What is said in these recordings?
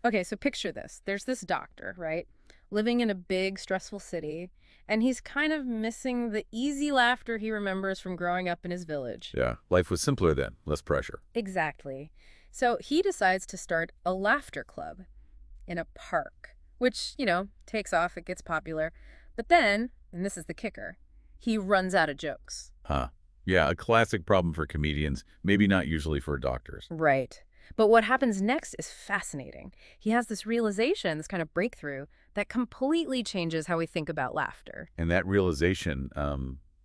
Okay, so picture this. There's this doctor, right? Living in a big, stressful city, and he's kind of missing the easy laughter he remembers from growing up in his village. Yeah, life was simpler then, less pressure. Exactly. So he decides to start a laughter club in a park, which, takes off, it gets popular. But then, and this is the kicker, he runs out of jokes. Huh. Yeah, a classic problem for comedians, maybe not usually for doctors. Right. But what happens next is fascinating. He has this realization, this kind of breakthrough, that completely changes how we think about laughter. And that realization,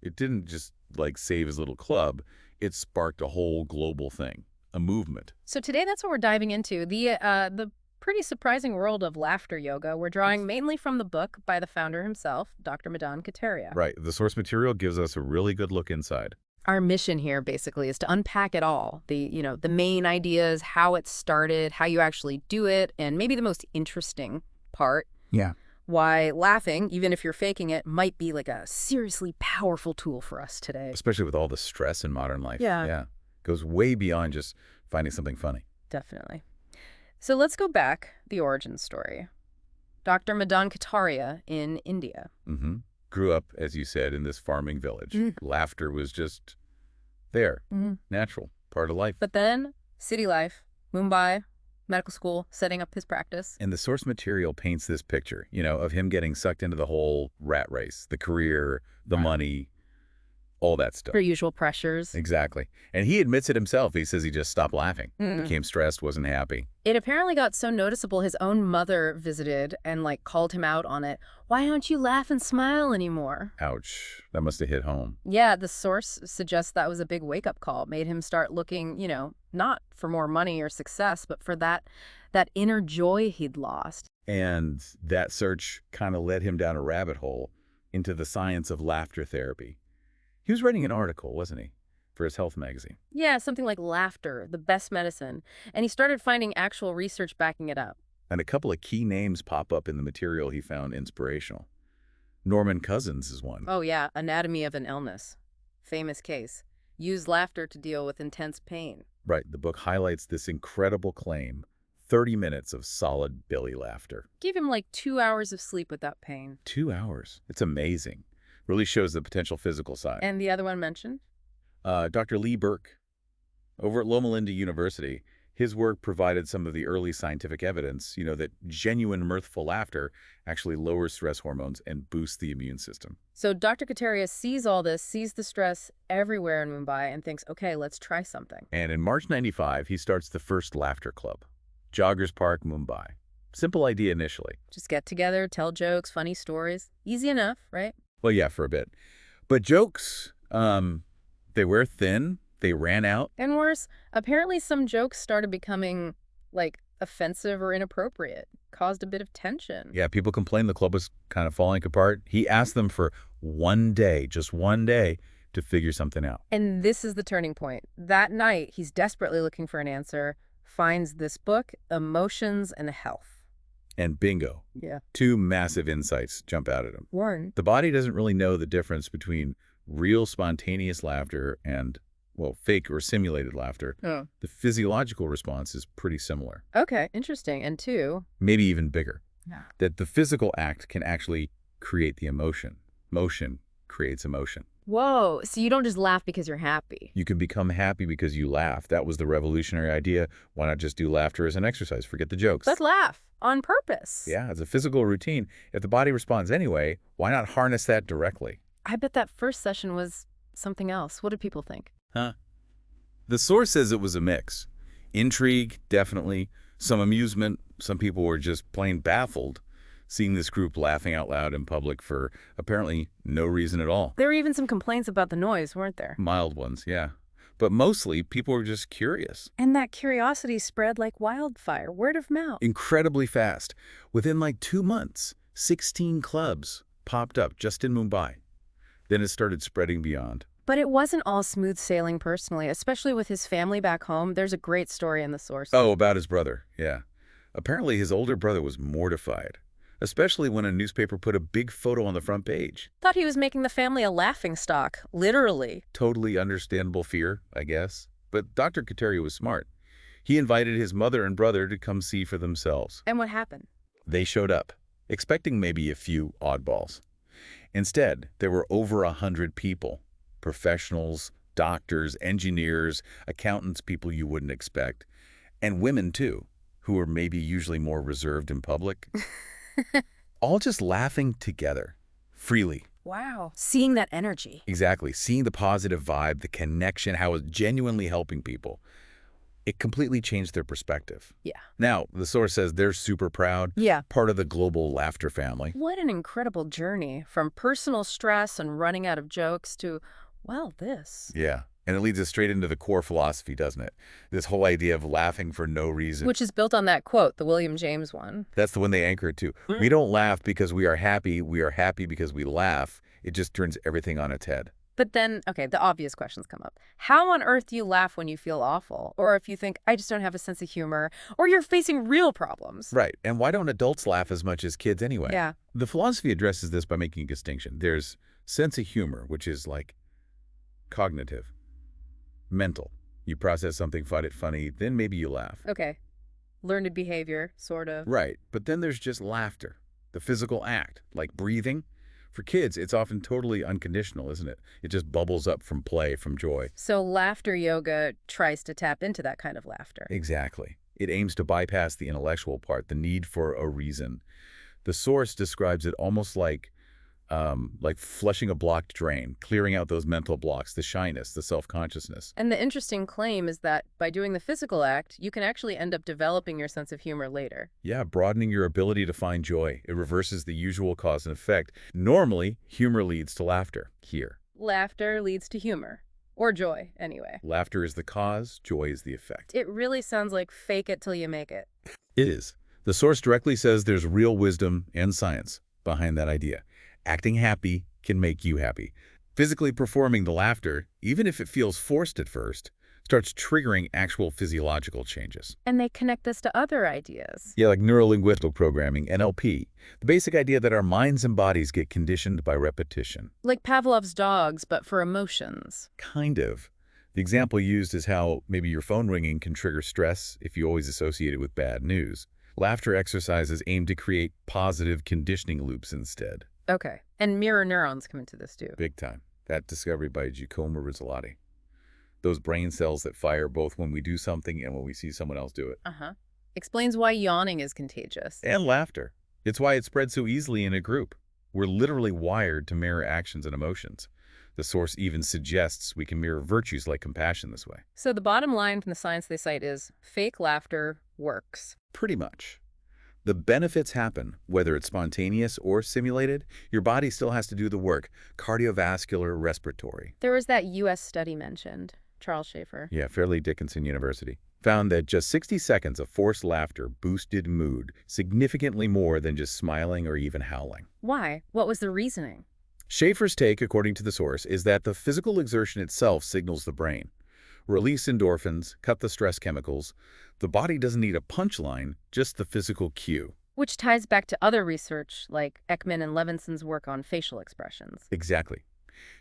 it didn't just like save his little club, it sparked a whole global thing, a movement. So today that's what we're diving into, the pretty surprising world of laughter yoga. We're drawing mainly from the book by the founder himself, Dr. Madan Kataria. Right, the source material gives us a really good look inside. Our mission here basically is to unpack it all. The main ideas, how it started, how you actually do it, and maybe the most interesting part, Yeah. why laughing, even if you're faking it, might be like a seriously powerful tool for us today. Especially with all the stress in modern life. Yeah. Yeah. Goes way beyond just finding something funny. Definitely. So let's go back, the origin story. Dr. Madan Kataria in India. Mm-hmm. Grew up, as you said, in this farming village. Mm. Laughter was just there, natural, part of life. But then, city life, Mumbai, medical school, setting up his practice. And the source material paints this picture, of him getting sucked into the whole rat race, the career, the money, all that stuff. For usual pressures. Exactly. And he admits it himself. He says he just stopped laughing, became stressed, wasn't happy. It apparently got so noticeable his own mother visited and called him out on it. Why don't you laugh and smile anymore? Ouch. That must have hit home. Yeah, the source suggests that was a big wake-up call. Made him start looking, not for more money or success, but for that inner joy he'd lost. And that search kind of led him down a rabbit hole into the science of laughter therapy. He was writing an article, wasn't he, for his health magazine? Yeah, something like laughter, the best medicine. And he started finding actual research backing it up. And a couple of key names pop up in the material he found inspirational. Norman Cousins is one. Oh yeah, Anatomy of an Illness. Famous case. Use laughter to deal with intense pain. Right, the book highlights this incredible claim, 30 minutes of solid belly laughter. Gave him 2 hours of sleep without pain. 2 hours. It's amazing. Really shows the potential physical side. And the other one mentioned? Dr. Lee Burke, over at Loma Linda University, his work provided some of the early scientific evidence, that genuine mirthful laughter actually lowers stress hormones and boosts the immune system. So Dr. Kataria sees all this, sees the stress everywhere in Mumbai, and thinks, okay, let's try something. And in March '95, he starts the first laughter club, Joggers Park, Mumbai. Simple idea initially. Just get together, tell jokes, funny stories. Easy enough, right? Well, yeah, for a bit. But jokes, they wear thin. They ran out. And worse, apparently some jokes started becoming, offensive or inappropriate. Caused a bit of tension. Yeah, people complained the club was kind of falling apart. He asked them for one day, just one day, to figure something out. And this is the turning point. That night, he's desperately looking for an answer, finds this book, Emotions and Health. And bingo. Yeah. 2 massive insights jump out at him. One. The body doesn't really know the difference between real spontaneous laughter and, fake or simulated laughter. Oh. The physiological response is pretty similar. Okay, interesting. And 2. Maybe even bigger. Yeah. That the physical act can actually create the emotion. Motion creates emotion. Whoa, so you don't just laugh because you're happy. You can become happy because you laugh. That was the revolutionary idea. Why not just do laughter as an exercise? Forget the jokes. Let's laugh on purpose. Yeah, it's a physical routine. If the body responds anyway, why not harness that directly? I bet that first session was something else. What did people think? Huh? The source says it was a mix. Intrigue, definitely. Some amusement. Some people were just plain baffled seeing this group laughing out loud in public for apparently no reason at all. There were even some complaints about the noise, weren't there? Mild ones, yeah. But mostly, people were just curious. And that curiosity spread like wildfire, word of mouth. Incredibly fast. Within 2 months, 16 clubs popped up just in Mumbai. Then it started spreading beyond. But it wasn't all smooth sailing personally, especially with his family back home. There's a great story in the source. Oh, about his brother, yeah. Apparently, his older brother was mortified, especially when a newspaper put a big photo on the front page. Thought he was making the family a laughingstock, literally. Totally understandable fear, I guess. But Dr. Kataria was smart. He invited his mother and brother to come see for themselves. And what happened? They showed up, expecting maybe a few oddballs. Instead, there were over 100 people, professionals, doctors, engineers, accountants, people you wouldn't expect, and women too, who were maybe usually more reserved in public, all just laughing together, freely. Wow. Seeing that energy. Exactly. Seeing the positive vibe, the connection, how it's genuinely helping people. It completely changed their perspective. Yeah. Now, the source says they're super proud, Yeah. part of the global laughter family. What an incredible journey from personal stress and running out of jokes to, well, this. Yeah. And it leads us straight into the core philosophy, doesn't it? This whole idea of laughing for no reason. Which is built on that quote, the William James one. That's the one they anchor it to. We don't laugh because we are happy because we laugh. It just turns everything on its head. But then, okay, the obvious questions come up. How on earth do you laugh when you feel awful? Or if you think, I just don't have a sense of humor, or you're facing real problems. Right. And why don't adults laugh as much as kids anyway? Yeah. The philosophy addresses this by making a distinction. There's sense of humor, which is like cognitive, mental. You process something, find it funny, then maybe you laugh. Okay. Learned behavior, sort of. Right. But then there's just laughter, the physical act, like breathing. For kids, it's often totally unconditional, isn't it? It just bubbles up from play, from joy. So laughter yoga tries to tap into that kind of laughter. Exactly. It aims to bypass the intellectual part, the need for a reason. The source describes it almost like flushing a blocked drain, clearing out those mental blocks, the shyness, the self-consciousness. And the interesting claim is that by doing the physical act, you can actually end up developing your sense of humor later. Yeah, broadening your ability to find joy. It reverses the usual cause and effect. Normally, humor leads to laughter. Here. Laughter leads to humor. Or joy, anyway. Laughter is the cause, joy is the effect. It really sounds like fake it till you make it. It is. The source directly says there's real wisdom and science behind that idea. Acting happy can make you happy. Physically performing the laughter, even if it feels forced at first, starts triggering actual physiological changes. And they connect this to other ideas. Yeah, like neuro-linguistic programming, NLP. The basic idea that our minds and bodies get conditioned by repetition. Like Pavlov's dogs, but for emotions. Kind of. The example used is how maybe your phone ringing can trigger stress if you always associate it with bad news. Laughter exercises aim to create positive conditioning loops instead. Okay. And mirror neurons come into this too. Big time. That discovery by Giacomo Rizzolatti. Those brain cells that fire both when we do something and when we see someone else do it. Uh-huh. Explains why yawning is contagious. And laughter. It's why it spreads so easily in a group. We're literally wired to mirror actions and emotions. The source even suggests we can mirror virtues like compassion this way. So the bottom line from the science they cite is fake laughter works. Pretty much. The benefits happen, whether it's spontaneous or simulated. Your body still has to do the work, cardiovascular, respiratory. There was that U.S. study mentioned, Charles Schaefer. Yeah, Fairleigh Dickinson University found that just 60 seconds of forced laughter boosted mood significantly more than just smiling or even howling. Why? What was the reasoning? Schaefer's take, according to the source, is that the physical exertion itself signals the brain. Release endorphins, cut the stress chemicals. The body doesn't need a punchline, just the physical cue. Which ties back to other research like Ekman and Levinson's work on facial expressions. Exactly.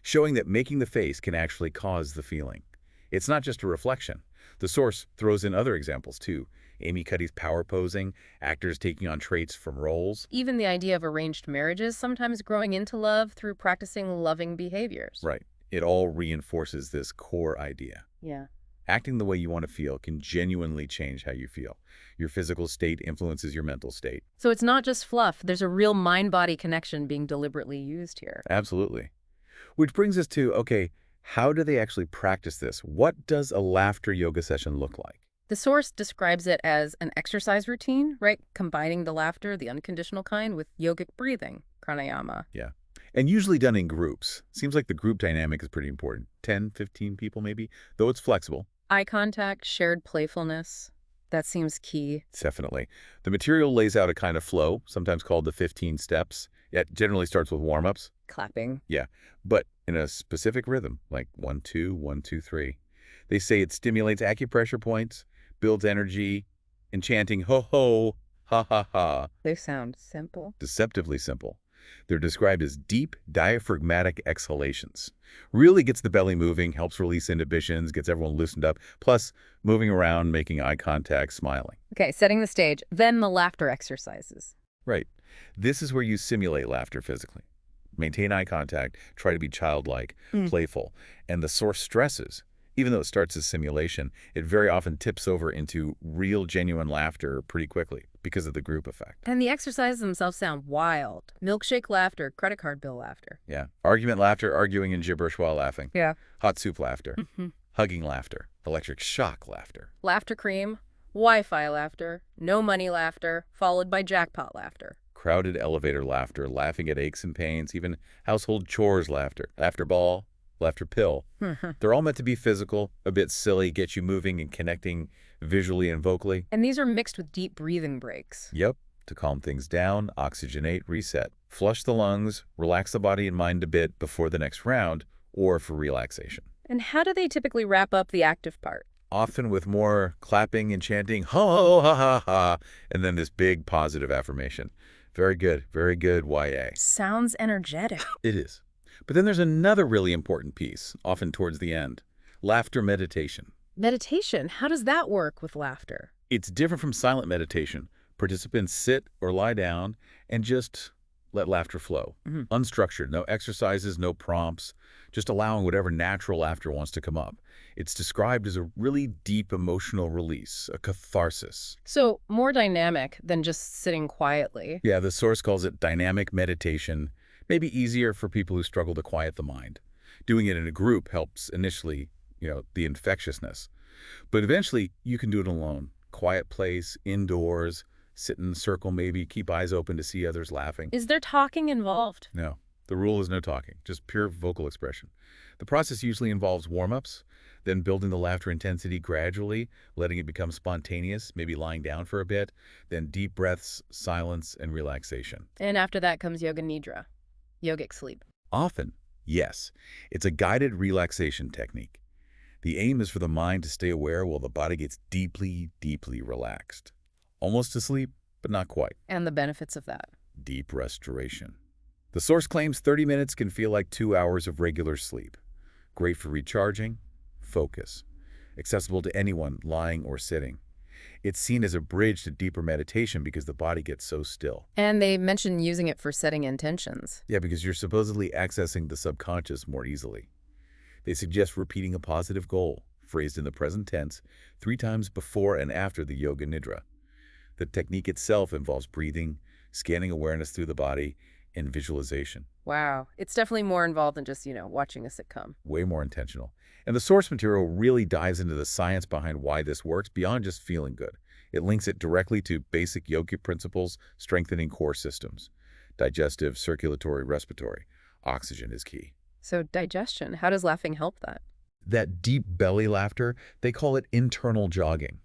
Showing that making the face can actually cause the feeling. It's not just a reflection. The source throws in other examples too. Amy Cuddy's power posing, actors taking on traits from roles. Even the idea of arranged marriages sometimes growing into love through practicing loving behaviors. Right. It all reinforces this core idea. Yeah. Acting the way you want to feel can genuinely change how you feel. Your physical state influences your mental state. So it's not just fluff. There's a real mind-body connection being deliberately used here. Absolutely. Which brings us to, okay, how do they actually practice this? What does a laughter yoga session look like? The source describes it as an exercise routine, right? Combining the laughter, the unconditional kind, with yogic breathing, pranayama. Yeah. And usually done in groups. Seems like the group dynamic is pretty important. 10, 15 people maybe, though it's flexible. Eye contact, shared playfulness. That seems key. Definitely. The material lays out a kind of flow, sometimes called the 15 steps. It generally starts with warm-ups. Clapping. Yeah, but in a specific rhythm, like 1, 2, 1, 2, 3. They say it stimulates acupressure points, builds energy, and chanting ho-ho, ha-ha-ha. They sound simple. Deceptively simple. They're described as deep diaphragmatic exhalations. Really gets the belly moving, helps release inhibitions, gets everyone loosened up, plus moving around, making eye contact, smiling. Okay, setting the stage. Then the laughter exercises. Right. This is where you simulate laughter physically. Maintain eye contact, try to be childlike, playful. And the source stresses, even though it starts as simulation, it very often tips over into real, genuine laughter pretty quickly because of the group effect. And the exercises themselves sound wild. Milkshake laughter, credit card bill laughter. Yeah. Argument laughter, arguing in gibberish while laughing. Yeah. Hot soup laughter. Hugging laughter. Electric shock laughter. Laughter cream, Wi-Fi laughter, no money laughter, followed by jackpot laughter. Crowded elevator laughter, laughing at aches and pains, even household chores laughter. Laughter ball, laughter pill. They're all meant to be physical, a bit silly, get you moving and connecting visually and vocally. And these are mixed with deep breathing breaks. Yep, to calm things down, oxygenate, reset. Flush the lungs, relax the body and mind a bit before the next round, or for relaxation. And how do they typically wrap up the active part? Often with more clapping and chanting, ho, ha, ha, ha, and then this big positive affirmation. Very good, YA. Sounds energetic. It is. But then there's another really important piece, often towards the end. Laughter meditation. Meditation, how does that work with laughter? It's different from silent meditation. Participants sit or lie down and just let laughter flow. Unstructured, no exercises, no prompts, just allowing whatever natural laughter wants to come up. It's described as a really deep emotional release, a catharsis. So more dynamic than just sitting quietly. Yeah, the source calls it dynamic meditation, maybe easier for people who struggle to quiet the mind. Doing it in a group helps initially, the infectiousness. But eventually, you can do it alone. Quiet place, indoors, sit in a circle maybe, keep eyes open to see others laughing. Is there talking involved? No, the rule is no talking, just pure vocal expression. The process usually involves warm-ups, then building the laughter intensity gradually, letting it become spontaneous, maybe lying down for a bit, then deep breaths, silence, and relaxation. And after that comes yoga nidra, yogic sleep. Often, yes. It's a guided relaxation technique. The aim is for the mind to stay aware while the body gets deeply, deeply relaxed. Almost asleep, but not quite. And the benefits of that. Deep restoration. The source claims 30 minutes can feel like 2 hours of regular sleep. Great for recharging, focus. Accessible to anyone lying or sitting. It's seen as a bridge to deeper meditation because the body gets so still. And they mention using it for setting intentions. Yeah, because you're supposedly accessing the subconscious more easily. They suggest repeating a positive goal, phrased in the present tense, 3 times before and after the yoga nidra. The technique itself involves breathing, scanning awareness through the body, and visualization. Wow. It's definitely more involved than just, watching a sitcom. Way more intentional. And the source material really dives into the science behind why this works beyond just feeling good. It links it directly to basic yogic principles, strengthening core systems. Digestive, circulatory, respiratory. Oxygen is key. So digestion, how does laughing help that? That deep belly laughter, they call it internal jogging.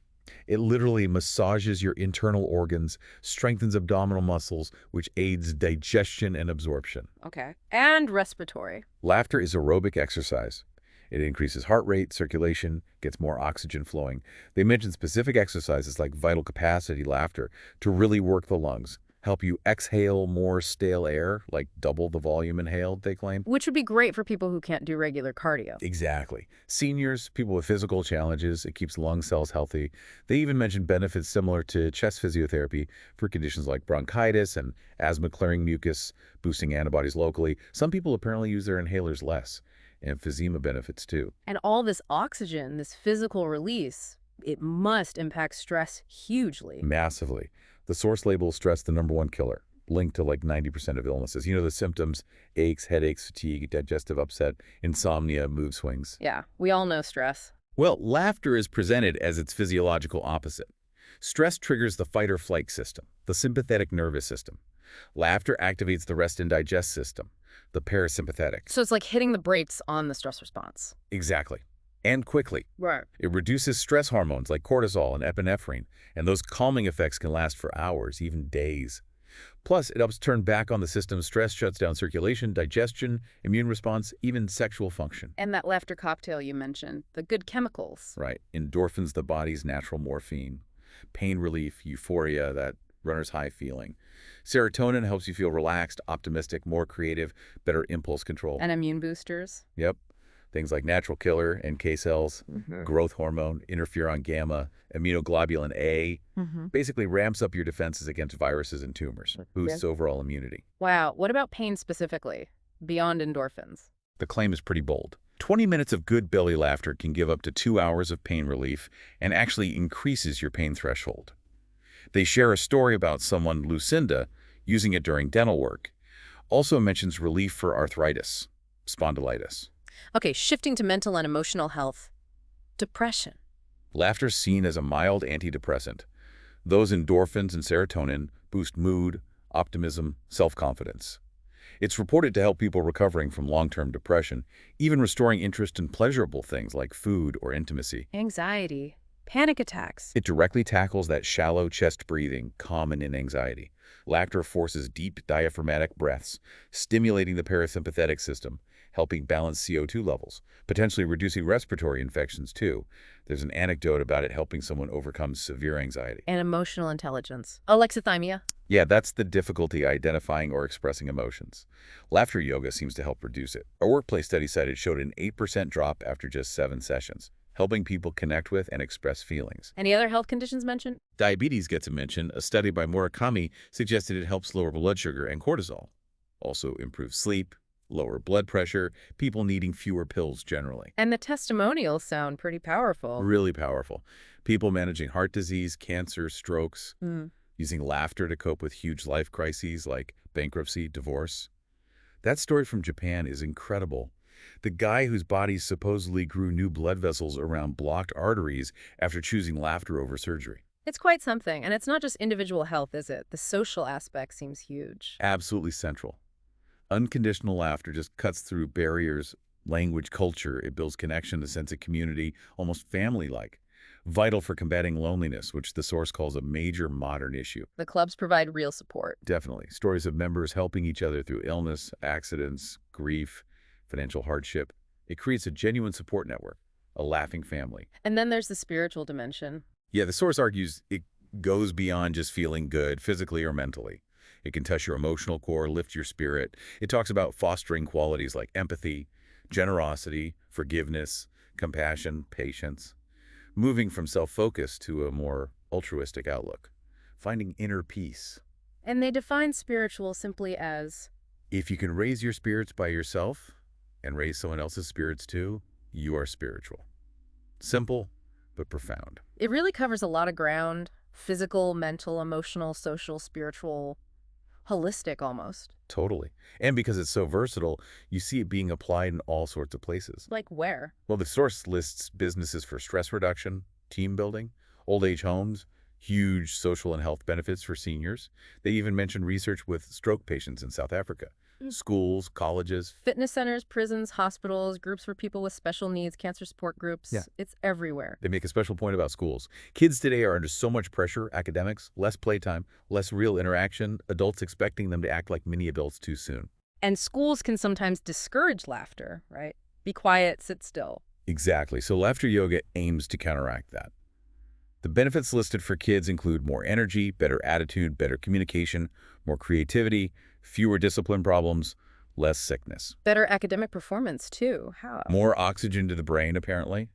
It literally massages your internal organs, strengthens abdominal muscles, which aids digestion and absorption. Okay. And respiratory. Laughter is aerobic exercise. It increases heart rate, circulation, gets more oxygen flowing. They mention specific exercises like vital capacity laughter to really work the lungs, help you exhale more stale air, like double the volume inhaled, they claim. Which would be great for people who can't do regular cardio. Exactly. Seniors, people with physical challenges, it keeps lung cells healthy. They even mention benefits similar to chest physiotherapy for conditions like bronchitis and asthma, clearing mucus, boosting antibodies locally. Some people apparently use their inhalers less. Emphysema benefits too. And all this oxygen, this physical release, it must impact stress hugely. Massively. The source labels stress the #1 killer, linked to like 90% of illnesses. The symptoms: aches, headaches, fatigue, digestive upset, insomnia, mood swings. Yeah, we all know stress. Well, laughter is presented as its physiological opposite. Stress triggers the fight or flight system, the sympathetic nervous system. Laughter activates the rest and digest system, the parasympathetic. So it's like hitting the brakes on the stress response. Exactly. And quickly. Right. It reduces stress hormones like cortisol and epinephrine, and those calming effects can last for hours, even days. Plus, it helps turn back on the system's stress, shuts down circulation, digestion, immune response, even sexual function. And that laughter cocktail you mentioned, the good chemicals. Right. Endorphins, the body's natural morphine. Pain relief, euphoria, that runner's high feeling. Serotonin helps you feel relaxed, optimistic, more creative, better impulse control. And immune boosters. Yep. Things like natural killer, NK cells, growth hormone, interferon gamma, immunoglobulin A, basically ramps up your defenses against viruses and tumors, boosts overall immunity. Wow. What about pain specifically, beyond endorphins? The claim is pretty bold. 20 minutes of good belly laughter can give up to 2 hours of pain relief and actually increases your pain threshold. They share a story about someone, Lucinda, using it during dental work. Also mentions relief for arthritis, spondylitis. Okay, shifting to mental and emotional health. Depression. Laughter's seen as a mild antidepressant. Those endorphins and serotonin boost mood, optimism, self-confidence. It's reported to help people recovering from long-term depression, even restoring interest in pleasurable things like food or intimacy. Anxiety. Panic attacks. It directly tackles that shallow chest breathing common in anxiety. Laughter forces deep diaphragmatic breaths, stimulating the parasympathetic system, helping balance CO2 levels, potentially reducing respiratory infections too. There's an anecdote about it helping someone overcome severe anxiety. And emotional intelligence. Alexithymia. Yeah, that's the difficulty identifying or expressing emotions. Laughter yoga seems to help reduce it. A workplace study cited showed an 8% drop after just 7 sessions, helping people connect with and express feelings. Any other health conditions mentioned? Diabetes gets a mention. A study by Murakami suggested it helps lower blood sugar and cortisol. Also improves sleep, lower blood pressure, people needing fewer pills generally. And the testimonials sound pretty powerful. Really powerful. People managing heart disease, cancer, strokes, using laughter to cope with huge life crises like bankruptcy, divorce. That story from Japan is incredible. The guy whose body supposedly grew new blood vessels around blocked arteries after choosing laughter over surgery. It's quite something, and it's not just individual health, is it? The social aspect seems huge. Absolutely central. Unconditional laughter just cuts through barriers, language, culture. It builds connection, a sense of community, almost family-like. Vital for combating loneliness, which the source calls a major modern issue. The clubs provide real support. Definitely. Stories of members helping each other through illness, accidents, grief, financial hardship. It creates a genuine support network, a laughing family. And then there's the spiritual dimension. Yeah, the source argues it goes beyond just feeling good, physically or mentally. It can touch your emotional core, lift your spirit. It talks about fostering qualities like empathy, generosity, forgiveness, compassion, patience, moving from self-focus to a more altruistic outlook, finding inner peace. And they define spiritual simply as, if you can raise your spirits by yourself and raise someone else's spirits too, you are spiritual. Simple, but profound. it really covers a lot of ground. Physical, mental, emotional, social, spiritual, holistic almost. Totally. And because it's so versatile, you see it being applied in all sorts of places. Like where? Well, the source lists businesses for stress reduction, team building, old age homes, huge social and health benefits for seniors. They even mention research with stroke patients in South Africa. Schools, colleges. Fitness centers, prisons, hospitals, groups for people with special needs, cancer support groups. Yeah. It's everywhere. They make a special point about schools. Kids today are under so much pressure, academics, less playtime, less real interaction, adults expecting them to act like mini adults too soon. And schools can sometimes discourage laughter, right? Be quiet, sit still. Exactly. So laughter yoga aims to counteract that. The benefits listed for kids include more energy, better attitude, better communication, more creativity, fewer discipline problems, less sickness. Better academic performance, too. How? More oxygen to the brain, apparently,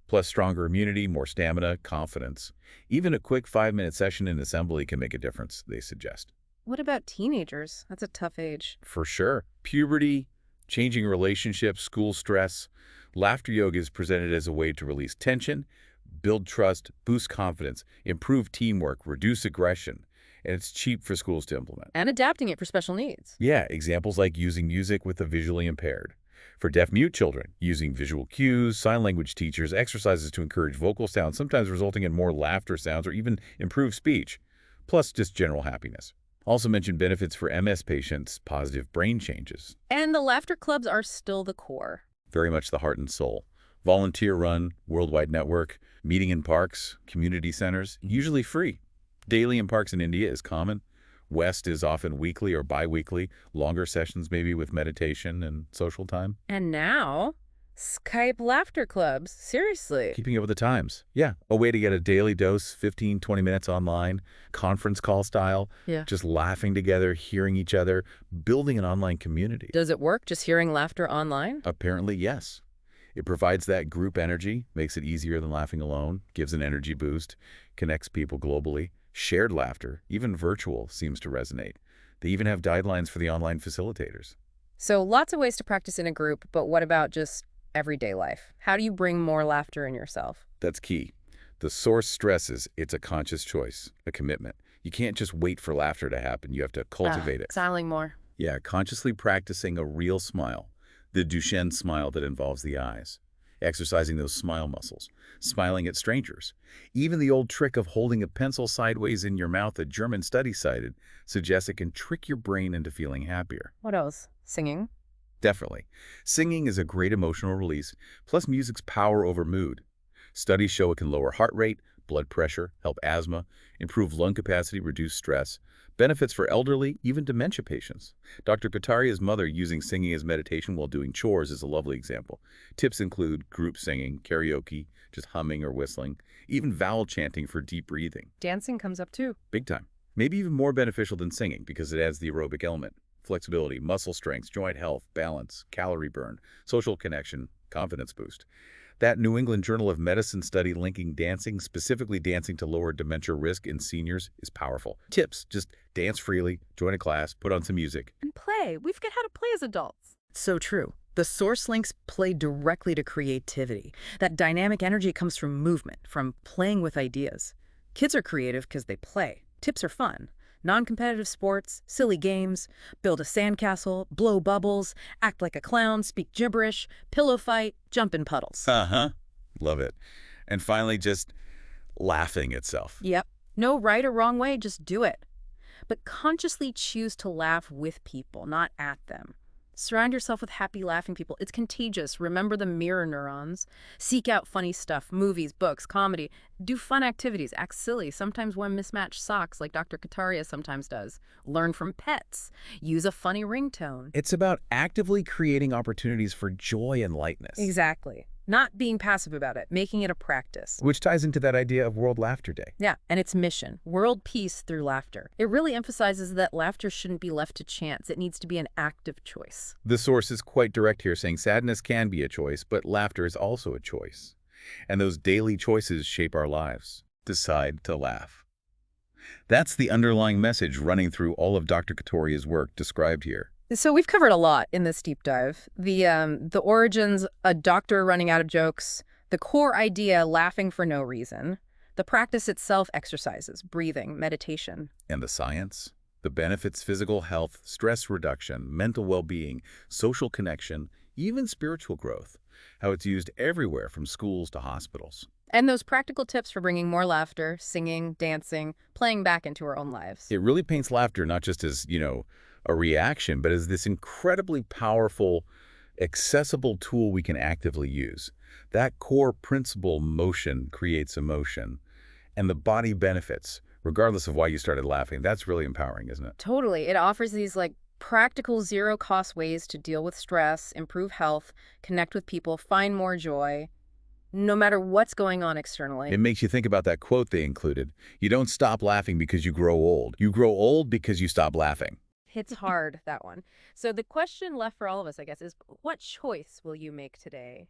plus stronger immunity, more stamina, confidence. Even a quick 5-minute session in assembly can make a difference, they suggest. What about teenagers? That's a tough age. For sure. Puberty, changing relationships, school stress. Laughter yoga is presented as a way to release tension, build trust, boost confidence, improve teamwork, reduce aggression. And it's cheap for schools to implement. And adapting it for special needs. Yeah, examples like using music with the visually impaired. For deaf-mute children, using visual cues, sign language teachers, exercises to encourage vocal sounds, sometimes resulting in more laughter sounds or even improved speech, plus just general happiness. Also mentioned benefits for MS patients, positive brain changes. And the laughter clubs are still the core. Very much the heart and soul. Volunteer-run, worldwide network, meeting in parks, community centers, usually free. Daily in parks in India is common. West is often weekly or bi-weekly, longer sessions maybe with meditation and social time. And now, Skype laughter clubs? Seriously? Keeping up with the times. Yeah, a way to get a daily dose, 15, 20 minutes online, conference call style, Yeah. just laughing together, hearing each other, building an online community. Does it work, just hearing laughter online? Apparently, yes. It provides that group energy, makes it easier than laughing alone, gives an energy boost, connects people globally. Shared laughter, even virtual, seems to resonate. They even have guidelines for the online facilitators. So lots of ways to practice in a group, but what about just everyday life? How do you bring more laughter in yourself? That's key. The source stresses it's a conscious choice, a commitment. You can't just wait for laughter to happen. You have to cultivate it. Smiling more. Yeah, consciously practicing a real smile, the Duchenne smile that involves the eyes, exercising those smile muscles, smiling at strangers. Even the old trick of holding a pencil sideways in your mouth a German study cited suggests it can trick your brain into feeling happier. What else? Singing? Definitely. Singing is a great emotional release, plus music's power over mood. Studies show it can lower heart rate, blood pressure, help asthma, improve lung capacity, reduce stress. Benefits for elderly, even dementia patients. Dr. Kataria's mother using singing as meditation while doing chores is a lovely example. Tips include group singing, karaoke, just humming or whistling, even vowel chanting for deep breathing. Dancing comes up too. Big time. Maybe even more beneficial than singing because it adds the aerobic element. Flexibility, muscle strength, joint health, balance, calorie burn, social connection, confidence boost. That New England Journal of Medicine study linking dancing, specifically dancing to lower dementia risk in seniors, is powerful. Tips, just dance freely, join a class, put on some music. And play. We forget how to play as adults. So true. The source links play directly to creativity. That dynamic energy comes from movement, from playing with ideas. Kids are creative because they play. Tips are fun. Non-competitive sports, silly games, build a sandcastle, blow bubbles, act like a clown, speak gibberish, pillow fight, jump in puddles. Uh-huh. Love it. And finally, just laughing itself. Yep. No right or wrong way, just do it. But consciously choose to laugh with people, not at them. Surround yourself with happy, laughing people. It's contagious. Remember the mirror neurons. Seek out funny stuff, movies, books, comedy. Do fun activities. Act silly. Sometimes wear mismatched socks like Dr. Kataria sometimes does. Learn from pets. Use a funny ringtone. It's about actively creating opportunities for joy and lightness. Exactly. Not being passive about it, making it a practice. Which ties into that idea of World Laughter Day. Yeah, and its mission, world peace through laughter. It really emphasizes that laughter shouldn't be left to chance. It needs to be an active choice. The source is quite direct here, saying sadness can be a choice, but laughter is also a choice. And those daily choices shape our lives. Decide to laugh. That's the underlying message running through all of Dr. Katoria's work described here. So we've covered a lot in this deep dive. The origins, a doctor running out of jokes, the core idea, laughing for no reason, the practice itself, exercises, breathing, meditation. And the science? The benefits: physical health, stress reduction, mental well-being, social connection, even spiritual growth. How it's used everywhere from schools to hospitals. And those practical tips for bringing more laughter, singing, dancing, playing back into our own lives. It really paints laughter not just as, a reaction, but as this incredibly powerful, accessible tool we can actively use. That core principle, motion creates emotion, and the body benefits, regardless of why you started laughing. That's really empowering, isn't it? Totally. It offers these practical zero-cost ways to deal with stress, improve health, connect with people, find more joy, no matter what's going on externally. It makes you think about that quote they included. You don't stop laughing because you grow old. You grow old because you stop laughing. Hits hard, that one. So the question left for all of us, I guess, is what choice will you make today?